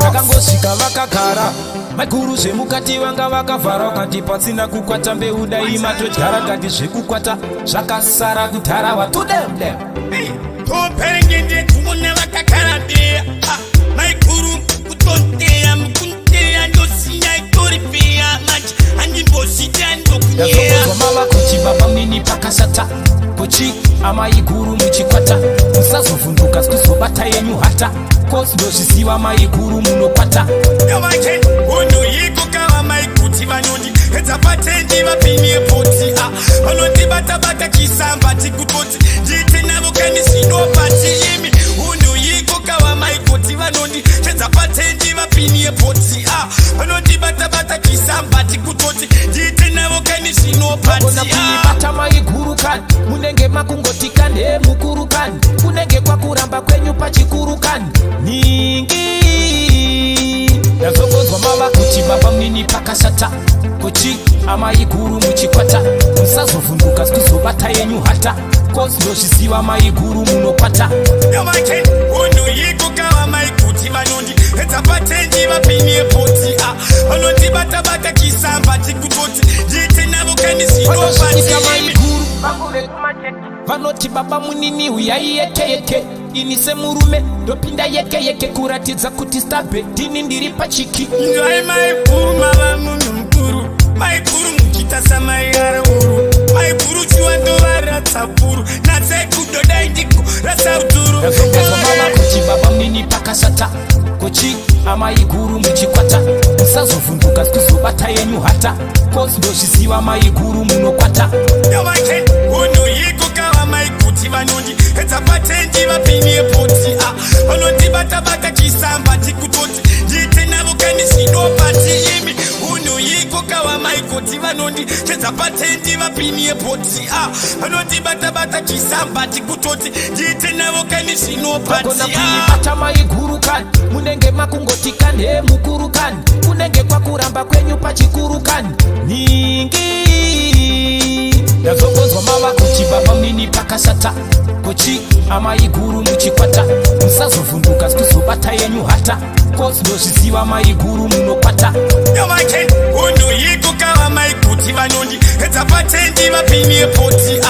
Vakangosvika vakagara maikuru zvemukati vanga vakavhara ukati pasina kukwata mbeu dai matodyara kati zvekukwata zvakasara kudhara watudemdem toperengende tuone vakakaradeya maikuru kutonteya mukunteya ndosinya itoripeya machi handimbosviti handokunyeya ndazongozwa mava kuti baba mnini pakasata pochi amaiguru muchikwata musazovhunduka sikuzobata yenyu hata kosi ndozviziva maiguru munokwata yavake unhu yiko kava maiguti vanoti edza patendi vapinye poti vanotibata-bata chisamba tikutoti ndite navo kani zvinopati imi unhu yiko kava maiguti vanoti edza patendi vapinye poti vanotibata-bata chisamba tikutoti ndite navo kani zvinopati kuibata maiguru kani munenge makungoti kande mukuru kani kunenge kwakuramba kwenyu pachikuru kani ningi ndazongozwa mava kuti baba mnini pakasata kochi amaiguru muchikwata musazovhunduka sikuzobata yenyu hata kosi ndozviziva maiguru munokwata yavake unhu yiko kava maiguti vanoti edza patendi vapinye poti vanotibata-bata chisamba tikutoti ndite navo kani zvinopati maiguru vanoti baba munini uyai yeke ini semurume ndopinda yeke kuratidza kuti stabe dini ndiri pachiki ndai maiguru mava munhu mukuru maiguru muchita samaiyara uru maiguru chiwandovaratsa puru natsai kudodai ndiko ratsauturu ndazongozwa mava kuti baba mnini pakasata kochi amaiguru muchikwata musazovhunduka sikuzobata yenyu hata kosi ndozviziva maiguru munokwata yavake unhu yiko kava maiguti vanoti edza patendi vapinye poti vanotibata-bata chisamba tikutoti ndite navo kani zvinopati imi unhu yiko kava maiguti vanoti edza patendi vapinye poti vanotibata-bata chisamba tikutoti ndite navo kani zvinopati kuibata maiguru kani munenge makungoti kande mukuru kani kunenge kwakuramba kwenyu pachikuru kani ningi ndazongozwa mava kuti baba mnini pakasata kochi amaiguru muchikwata musazovhunduka sikuzobata yenyu hata kosi ndozviziva maiguru munokwata yavake unhu yiko kava maiguti vanoti edza patendi vapinye poti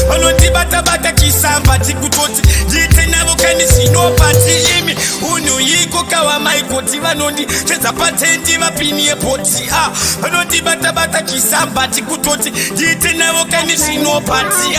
vanotibata-bata chisamba tikutoti ndite navo kani zvinopati imi unhu yiko kava maiguti vanoti edza patendi vapinye poti vanotibata-bata chisamba tikutoti ndite navo kani zvinopati